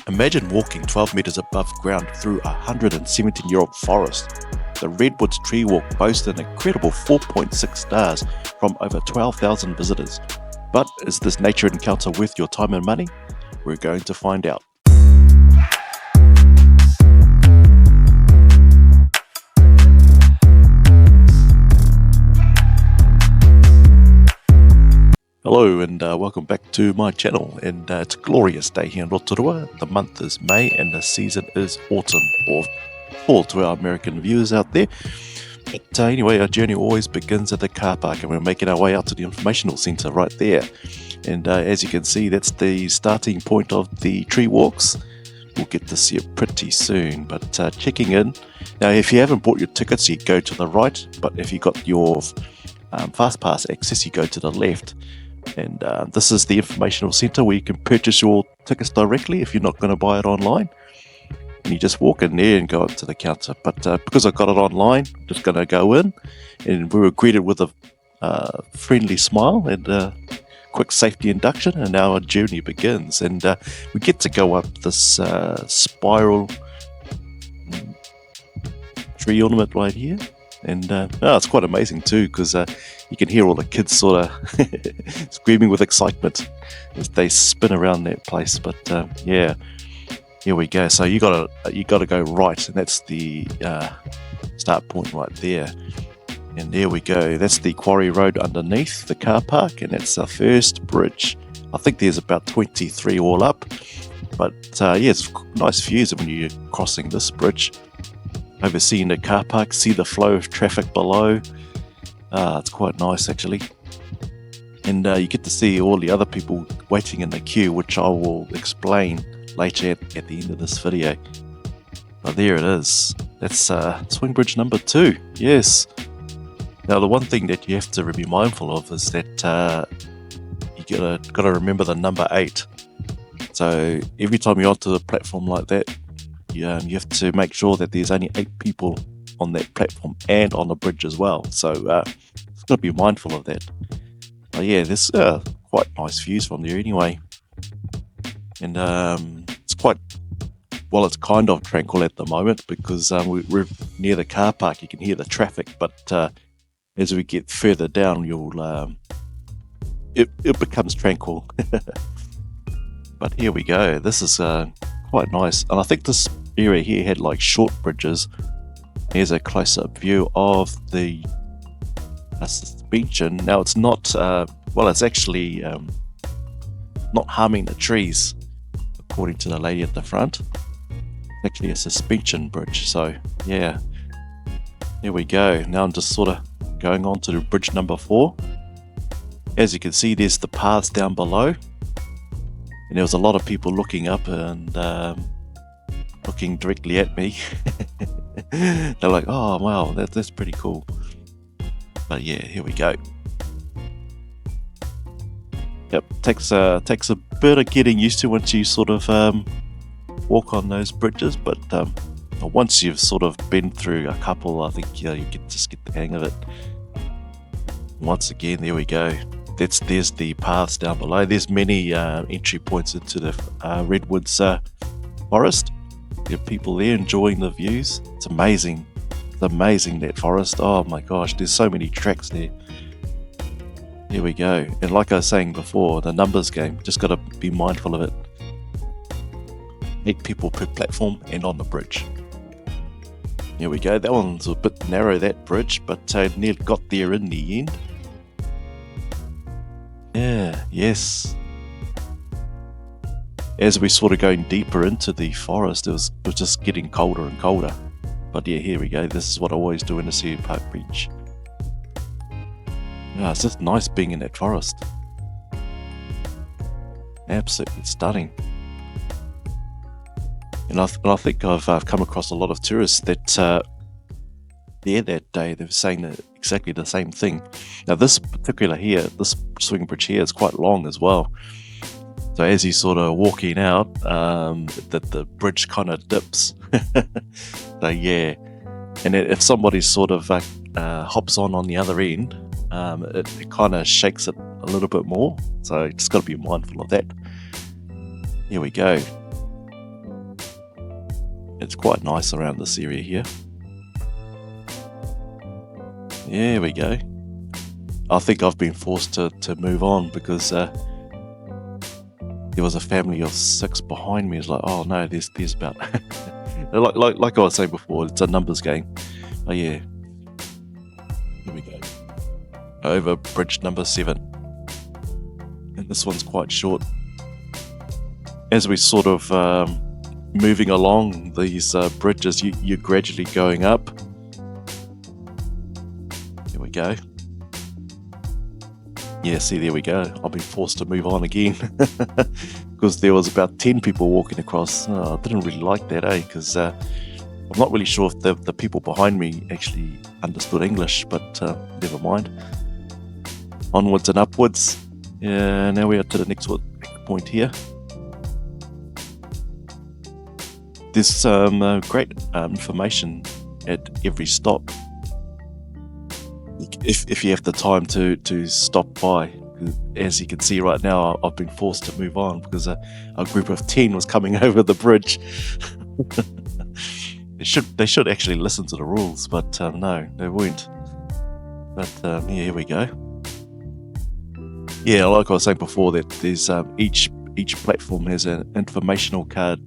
Imagine walking 12 meters above ground through a 117-year-old forest. The Redwoods Tree Walk boasts an incredible 4.6 stars from over 12,000 visitors. But is this nature encounter worth your time and money? We're going to find out. Hello and welcome back to my channel, and it's a glorious day here in Rotorua. The month is May and the season is autumn, or fall to our American viewers out there. But anyway, our journey always begins at the car park, and we're making our way out to the informational centre right there. And as you can see, that's the starting point of the tree walks. We'll get to see it pretty soon, but checking in. Now, if you haven't bought your tickets, you go to the right, but if you got your fast pass access, you go to the left. And this is the informational centre where you can purchase your tickets directly if you're not going to buy it online. And you just walk in there and go up to the counter. But because I got it online, I'm just going to go in, and we were greeted with a friendly smile and a quick safety induction, and now our journey begins. And we get to go up this spiral tree ornament right here. And it's quite amazing too, because you can hear all the kids sort of screaming with excitement as they spin around that place. But yeah, here we go. So you gotta go right, and that's the start point right there. And there we go. That's the quarry road underneath the car park, and that's our first bridge. I think there's about 23 all up. But yeah, it's nice views when you're crossing this bridge. Overseeing the car park, see the flow of traffic below. It's quite nice actually. And you get to see all the other people waiting in the queue, which I will explain later at the end of this video. But there it is. That's swing bridge number 2. Yes. Now the one thing that you have to be mindful of is that you gotta remember the number 8. So every time you're onto the platform like that, you have to make sure that there's only 8 people on that platform and on the bridge as well. So you've got to be mindful of that. But yeah, there's quite nice views from there anyway. And it's it's kind of tranquil at the moment because we're near the car park. You can hear the traffic, but as we get further down, it becomes tranquil. But here we go. This is quite nice, and I think this area here had like short bridges. Here's a close-up view of the suspension. Now it's not it's actually not harming the trees, according to the lady at the front. It's actually a suspension bridge. So yeah, there we go. Now I'm just sort of going on to bridge number 4. As you can see, there's the paths down below, and there was a lot of people looking up and looking directly at me. They're like, oh wow, that's pretty cool. But yeah, here we go. Yep, takes a bit of getting used to once you sort of walk on those bridges, but once you've sort of been through a couple, I think you just get the hang of it. Once again, there we go. There's the paths down below. There's many entry points into the Redwoods forest. There are people there enjoying the views. It's amazing. It's amazing, that forest. Oh my gosh, there's so many tracks there. Here we go. And like I was saying before, the numbers game, just got to be mindful of it. 8 people per platform and on the bridge. Here we go. That one's a bit narrow, that bridge, but nearly got there in the end. Yeah, yes. As we sort of going deeper into the forest, it was just getting colder and colder. But yeah, here we go. This is what I always do in the Sea Park Beach. Yeah, it's just nice being in that forest. Absolutely stunning. And I think I've come across a lot of tourists that there that day, they were saying exactly the same thing. Now this swing bridge here is quite long as well. So as you sort of walking out, the bridge kind of dips. So yeah, and if somebody sort of hops on the other end, it kind of shakes it a little bit more. So you just got to be mindful of that. Here we go. It's quite nice around this area here. There we go. I think I've been forced to move on because there was a family of 6 behind me. It's like, oh no, there's about like I was saying before, it's a numbers game. Oh yeah. Here we go. Over bridge number 7. And this one's quite short. As we sort of moving along these bridges, you're gradually going up. Here we go. Yeah, see, there we go. I've been forced to move on again because there was about 10 people walking across. Oh, I didn't really like that, because I'm not really sure if the people behind me actually understood English, but never mind. Onwards and upwards. Yeah, now we are to the next point here. There's some great information at every stop. If you have the time to stop by. As you can see right now, I've been forced to move on because a group of 10 was coming over the bridge. They should actually listen to the rules, but no, they won't. But yeah, here we go. Yeah, like I was saying before, that there's each platform has an informational card.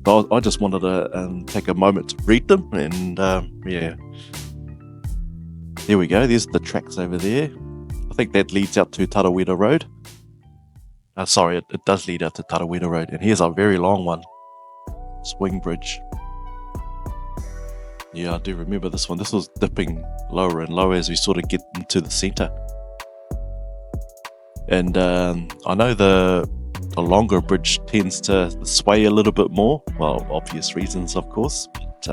But I just wanted to take a moment to read them, and yeah. There we go, there's the tracks over there. I think that leads out to Tarawera Road. Sorry, it does lead out to Tarawera Road. And here's a very long one. Swing bridge. Yeah, I do remember this one. This was dipping lower and lower as we sort of get into the centre. And I know the longer bridge tends to sway a little bit more. Well, obvious reasons, of course. But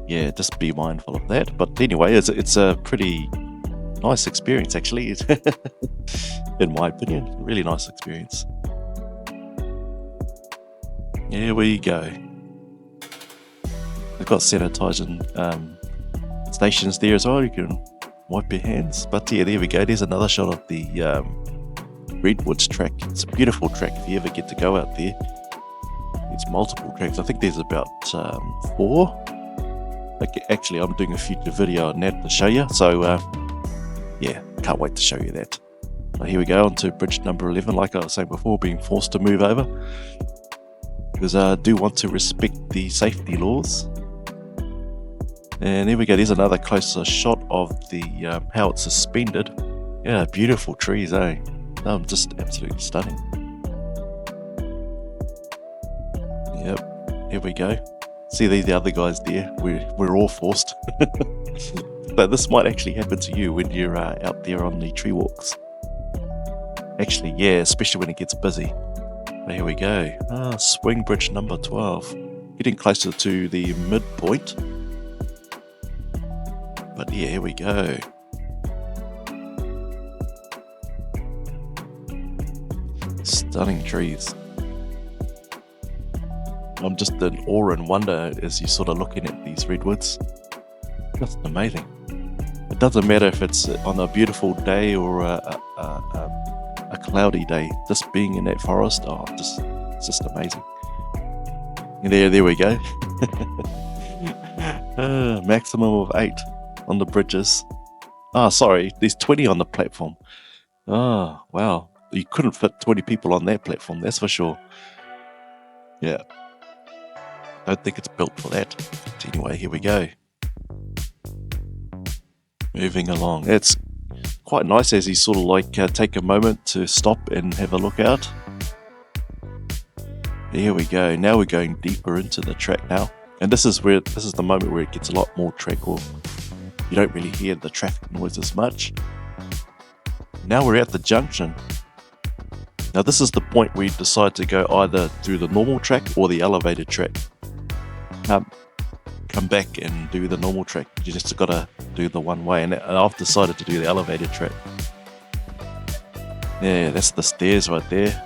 yeah, just be mindful of that. But anyway, it's a pretty nice experience, actually. In my opinion, really nice experience. Here we go. They've got sanitising stations there as well. You can wipe your hands. But yeah, there we go. There's another shot of the Redwoods track. It's a beautiful track if you ever get to go out there. There's multiple tracks. I think there's about 4. Actually, I'm doing a future video on that to show you. So yeah, can't wait to show you that. So here we go, on to bridge number 11. Like I was saying before, being forced to move over because I do want to respect the safety laws. And there we go, there's another closer shot of the how it's suspended. Yeah, beautiful trees, eh? Just absolutely stunning. Yep, here we go. See the other guys there? We're all forced. But this might actually happen to you when you're out there on the tree walks. Actually, yeah, especially when it gets busy. But here we go. Swing bridge number 12. Getting closer to the midpoint. But yeah, here we go. Stunning trees. I'm just in awe and wonder as you're sort of looking at these redwoods. Just amazing. It doesn't matter if it's on a beautiful day or a cloudy day. Just being in that forest, it's just amazing. And there we go. Maximum of 8 on the bridges. Sorry, there's 20 on the platform. Wow. You couldn't fit 20 people on that platform, that's for sure. Yeah. Don't think it's built for that. But anyway, here we go. Moving along. It's quite nice as you sort of like take a moment to stop and have a look out. Here we go. Now we're going deeper into the track now. And this is the moment where it gets a lot more track, or you don't really hear the traffic noise as much. Now we're at the junction. Now this is the point where you decide to go either through the normal track or the elevated track. Come back and do the normal track. You just got to do the one way, and I've decided to do the elevated track. Yeah, that's the stairs right there.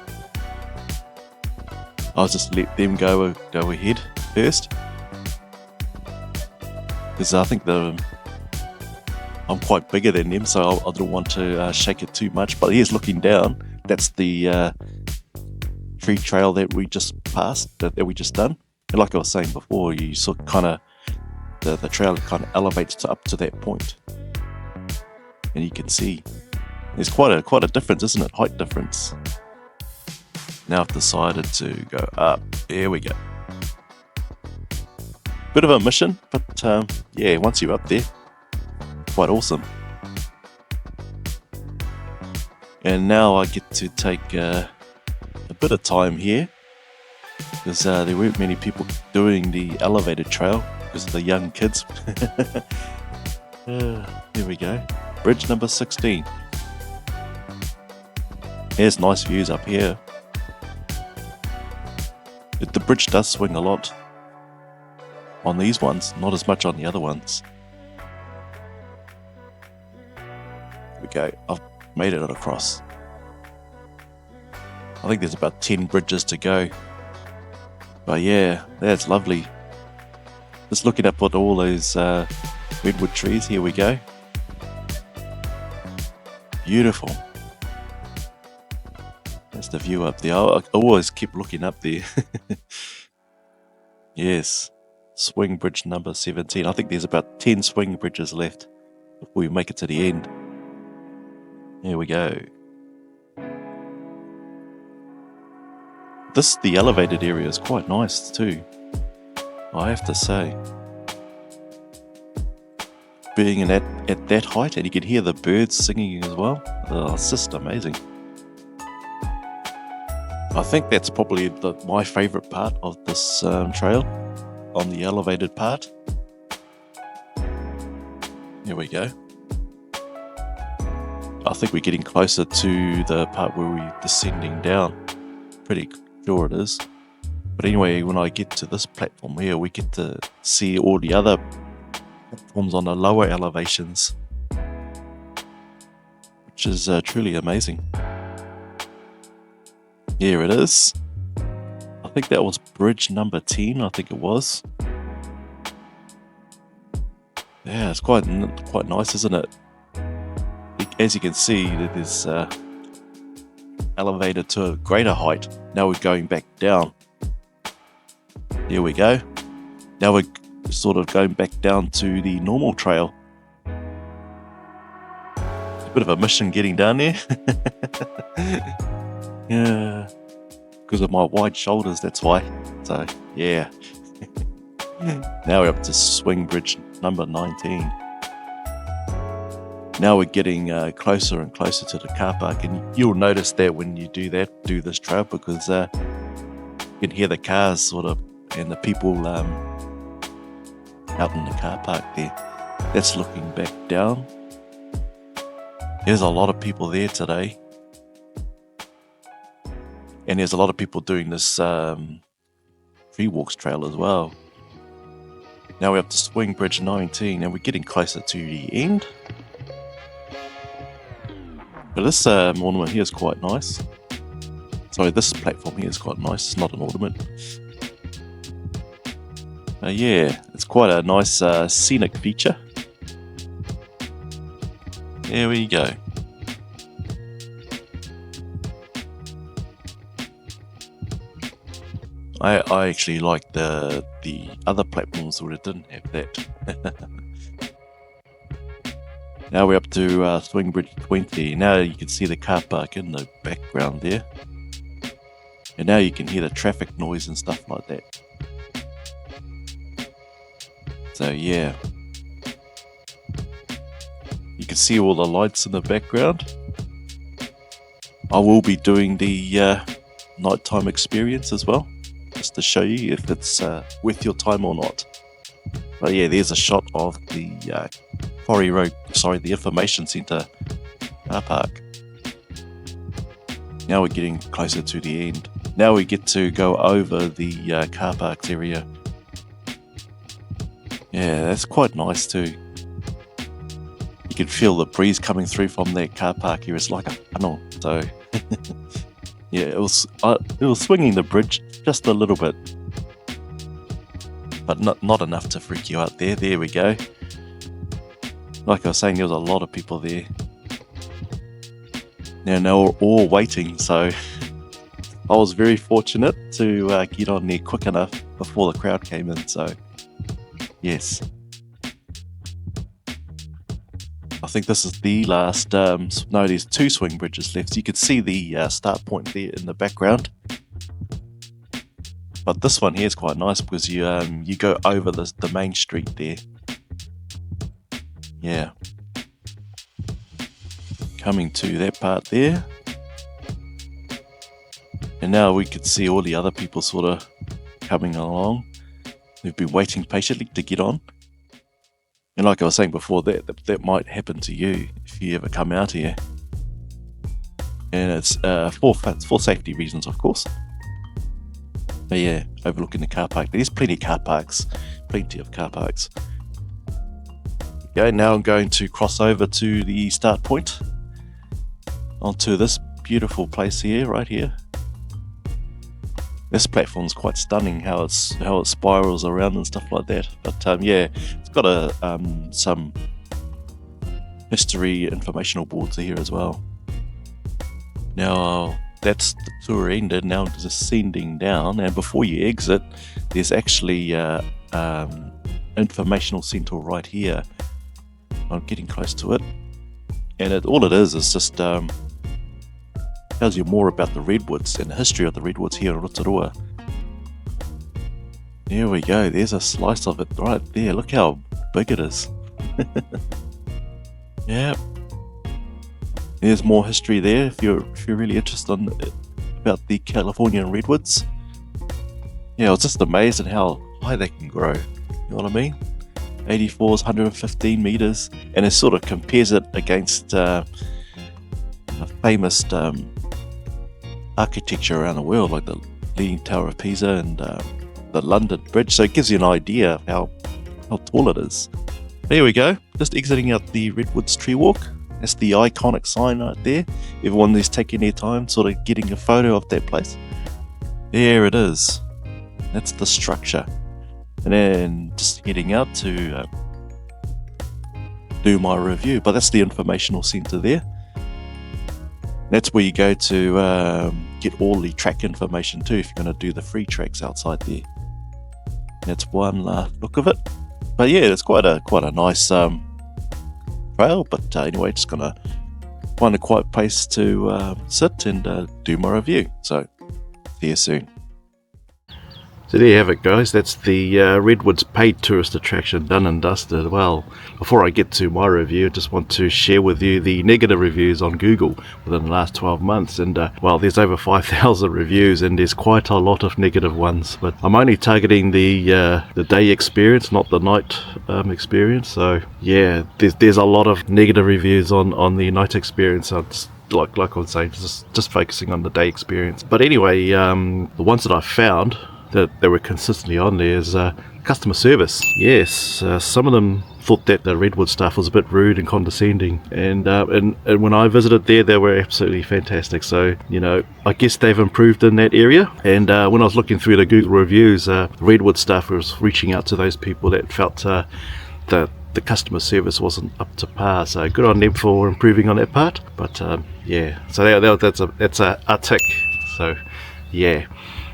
I'll just let them go ahead first, because I think I'm quite bigger than them, so I don't want to shake it too much. But here's looking down. That's the tree trail that we just passed, that we just done. And like I was saying before, you sort of kind of the trail kind of elevates up to that point, and you can see there's quite a difference, isn't it? Height difference. Now I've decided to go up. There we go. Bit of a mission, but yeah, once you're up there, quite awesome. And now I get to take a bit of time here, because there weren't many people doing the elevated trail because of the young kids. Here we go. Bridge number 16. There's nice views up here. The bridge does swing a lot on these ones, not as much on the other ones. Here we go. I've made it across. I think there's about 10 bridges to go. But yeah, that's lovely. Just looking up at all those redwood trees. Here we go. Beautiful. That's the view up there. I always keep looking up there. Yes. Swing bridge number 17. I think there's about 10 swing bridges left before we make it to the end. Here we go. The elevated area is quite nice too, I have to say. Being at that height, and you can hear the birds singing as well. Oh, it's just amazing. I think that's probably my favourite part of this trail, on the elevated part. Here we go. I think we're getting closer to the part where we're descending down. Pretty sure it is. But anyway, when I get to this platform here, we get to see all the other platforms on the lower elevations, which is truly amazing. Here it is. I think that was bridge number 10, I think it was. Yeah, it's quite nice, isn't it? As you can see, it is elevated to a greater height. Now we're going back down. Here we go. Now we're sort of going back down to the normal trail. A bit of a mission getting down there. Yeah, because of my wide shoulders, that's why. So, yeah. Now we're up to swing bridge number 19. Now we're getting closer and closer to the car park, and you'll notice that when you do this trail, because you can hear the cars sort of, and the people out in the car park there. That's looking back down. There's a lot of people there today. And there's a lot of people doing this Tree Walks trail as well. Now we're up to Swing Bridge 19, and we're getting closer to the end. But this ornament here is quite nice. Sorry, this platform here is quite nice. It's not an ornament. Yeah, it's quite a nice scenic feature. There we go. I actually like the other platforms where it didn't have that. Now we're up to Swing Bridge 20. Now you can see the car park in the background there. And now you can hear the traffic noise and stuff like that. So yeah. You can see all the lights in the background. I will be doing the nighttime experience as well, just to show you if it's worth your time or not. But yeah, there's a shot of the Quarry Road, the Information Centre car park. Now we're getting closer to the end. Now we get to go over the car parks area. Yeah, that's quite nice too. You can feel the breeze coming through from that car park here. It's like a tunnel. So yeah, it was swinging the bridge just a little bit, but not enough to freak you out there. There we go. Like I was saying, there was a lot of people there. Now we're all waiting, so I was very fortunate to get on there quick enough before the crowd came in, so yes. I think this is the last, no, there's 2 swing bridges left, so you can see the start point there in the background. But this one here is quite nice because you go over the main street there. Yeah. Coming to that part there. And now we could see all the other people sort of coming along. They've been waiting patiently to get on. And like I was saying before, that might happen to you if you ever come out here. And it's for safety reasons, of course. But yeah, overlooking the car park. There's plenty of car parks. Okay, now I'm going to cross over to the start point. Onto this beautiful place here, right here. This platform's quite stunning, how it spirals around and stuff like that. But yeah, it's got some history informational boards here as well. Now that's the tour ended. Now I'm descending down, and before you exit, there's actually informational centre right here. I'm getting close to it, and all it is just tells you more about the redwoods and the history of the redwoods here in Rotorua. There we go, there's a slice of it right there. Look how big it is. Yeah, there's more history there if you're really interested about the Californian redwoods. Yeah, I was just amazed at how high they can grow. You know what I mean? 84 is 115 meters, and it sort of compares it against a famous architecture around the world, like the Leaning Tower of Pisa and the London Bridge. So it gives you an idea of how tall it is. There we go, just exiting out the Redwoods Tree Walk. That's the iconic sign right there. Everyone is taking their time sort of getting a photo of that place. There it is. That's the structure. And then just heading out to do my review. But that's the informational centre there. That's where you go to get all the track information too, if you're going to do the free tracks outside there. That's one last look of it. But yeah, it's quite a nice trail. But anyway, just gonna find a quiet place to sit and do my review. So see you soon. So there you have it, guys. That's the Redwoods paid tourist attraction done and dusted. Well, before I get to my review, I just want to share with you the negative reviews on Google within the last 12 months. And well, there's over 5,000 reviews, and there's quite a lot of negative ones. But I'm only targeting the day experience, not the night experience. So yeah, there's a lot of negative reviews on the night experience. So like I was saying, just focusing on the day experience. But anyway, the ones that I found that they were consistently on there is customer service. Yes, some of them thought that the Redwood staff was a bit rude and condescending, and when I visited there, they were absolutely fantastic. So, you know, I guess they've improved in that area. And when I was looking through the Google reviews, Redwood staff was reaching out to those people that felt that the customer service wasn't up to par. So good on them for improving on that part. But yeah, so that's a tick. So yeah.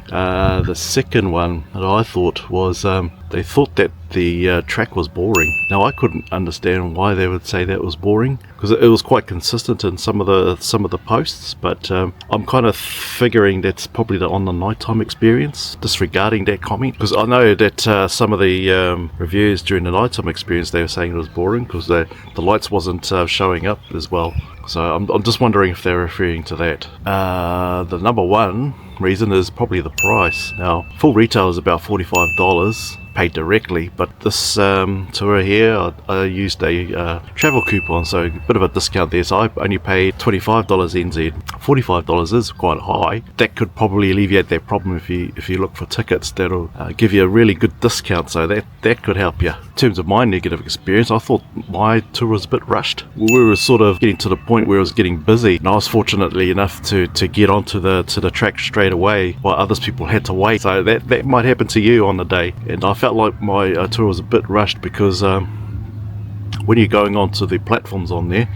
The second one that I thought was they thought that the track was boring. Now, I couldn't understand why they would say that was boring, because it was quite consistent in some of the posts, but I'm kind of figuring that's probably on the nighttime experience, disregarding that comment, because I know that some of the reviews during the nighttime experience, they were saying it was boring because the lights wasn't showing up as well. So I'm just wondering if they're referring to that. The number one reason is probably the price. Now, full retail is about $45 paid directly, but this tour here, I used a travel coupon, so a bit of a discount there, so I only paid $25 NZ. $45 is quite high. That could probably alleviate that problem if you look for tickets. That'll give you a really good discount, so that could help you. In terms of my negative experience, I thought my tour was a bit rushed. We were sort of getting to the point where it was getting busy, and I was fortunately enough to get onto the track straight away while others people had to wait. So that might happen to you on the day, and I felt like my tour was a bit rushed because when you're going onto the platforms on there,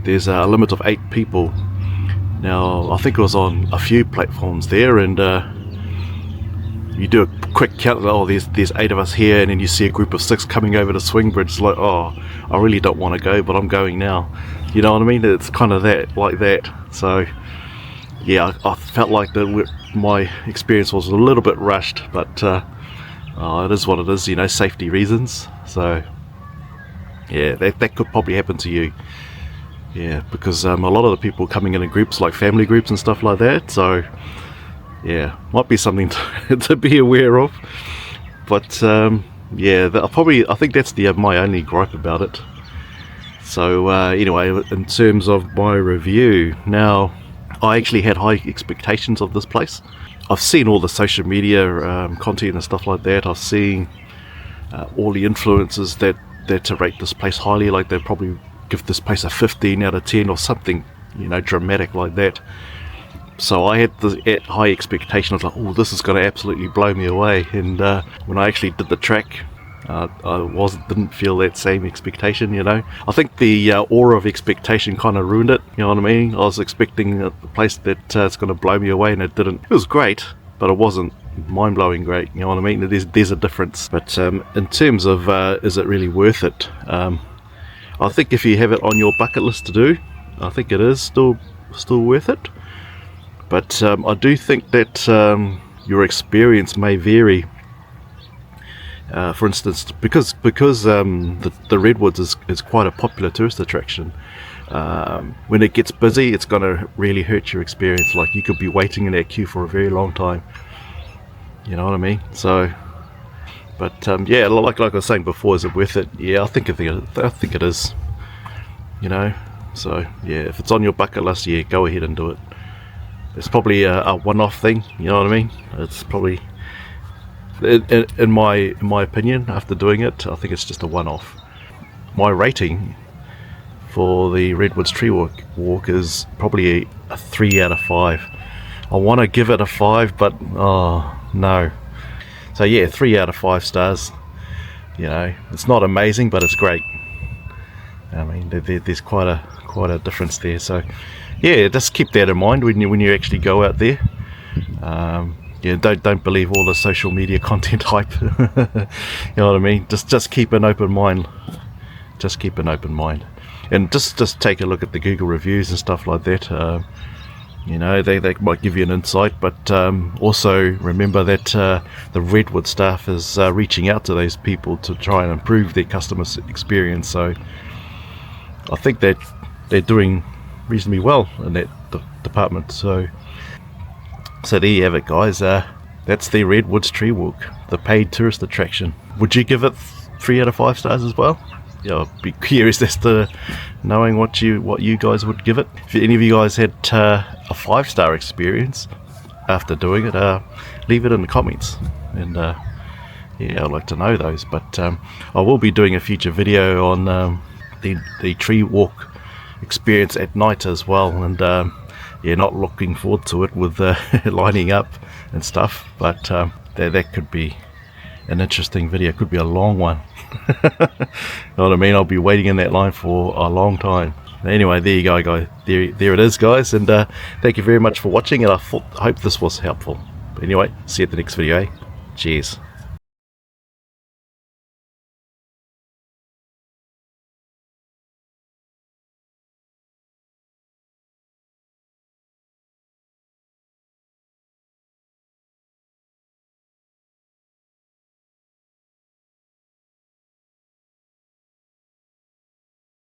there's a limit of 8 people. Now I think it was on a few platforms there, and you do a quick count. Oh, there's 8 of us here, and then you see a group of 6 coming over the swing bridge. It's like, oh, I really don't want to go, but I'm going now. You know what I mean? It's kind of like that. So yeah, I felt like my experience was a little bit rushed, but it is what it is, you know, safety reasons. So yeah, that could probably happen to you. Yeah, because a lot of the people coming in groups, like family groups and stuff like that. So yeah, might be something to be aware of. But yeah, I think that's my only gripe about it. So anyway, in terms of my review, now I actually had high expectations of this place. I've seen all the social media content and stuff like that. I've seen all the influencers that to rate this place highly, like they probably give this place a 15 out of 10 or something, you know, dramatic like that. So I had the high expectation. I was like, oh, this is going to absolutely blow me away. And when I actually did the track, I didn't feel that same expectation, you know. I think the aura of expectation kind of ruined it, you know what I mean? I was expecting a place that it's going to blow me away, and it didn't. It was great, but it wasn't mind-blowing great, you know what I mean? There's a difference. But in terms of is it really worth it, I think if you have it on your bucket list to do, I think it is still worth it. But I do think that your experience may vary. For instance, because the Redwoods is quite a popular tourist attraction, when it gets busy, it's going to really hurt your experience. Like, you could be waiting in that queue for a very long time, you know what I mean? So, but yeah, like I was saying before, is it worth it? Yeah, I think it is, you know. So yeah, if it's on your bucket list, yeah, go ahead and do it. It's probably a one-off thing, you know what I mean? It's probably, in my opinion, after doing it, I think it's just a one-off. My rating for the Redwoods Tree Walk is probably a 3 out of 5. I want to give it a 5, but oh no. So yeah, 3 out of 5 stars. You know, it's not amazing, but it's great. I mean, there's quite a difference there. So yeah, just keep that in mind when you actually go out there. Yeah, don't believe all the social media content hype. You know what I mean? Just keep an open mind. Just keep an open mind, and just take a look at the Google reviews and stuff like that. You know, they might give you an insight, but also remember that the Redwood staff is reaching out to those people to try and improve their customer experience. So I think that they're doing reasonably well in that department. So there you have it, guys. That's the Redwoods Tree Walk, the paid tourist attraction. Would you give it 3 out of 5 stars as well? Yeah, I'd be curious as to knowing what you guys would give it. If any of you guys had a 5-star experience after doing it, leave it in the comments, and yeah, I'd like to know those. But I will be doing a future video on the tree walk experience at night as well, and yeah, not looking forward to it with lining up and stuff, but that could be an interesting video. It could be a long one. Know what I mean? I'll be waiting in that line for a long time. Anyway, there you go, guys. There it is, guys, and thank you very much for watching, and I hope this was helpful. But anyway, see you at the next video. Cheers.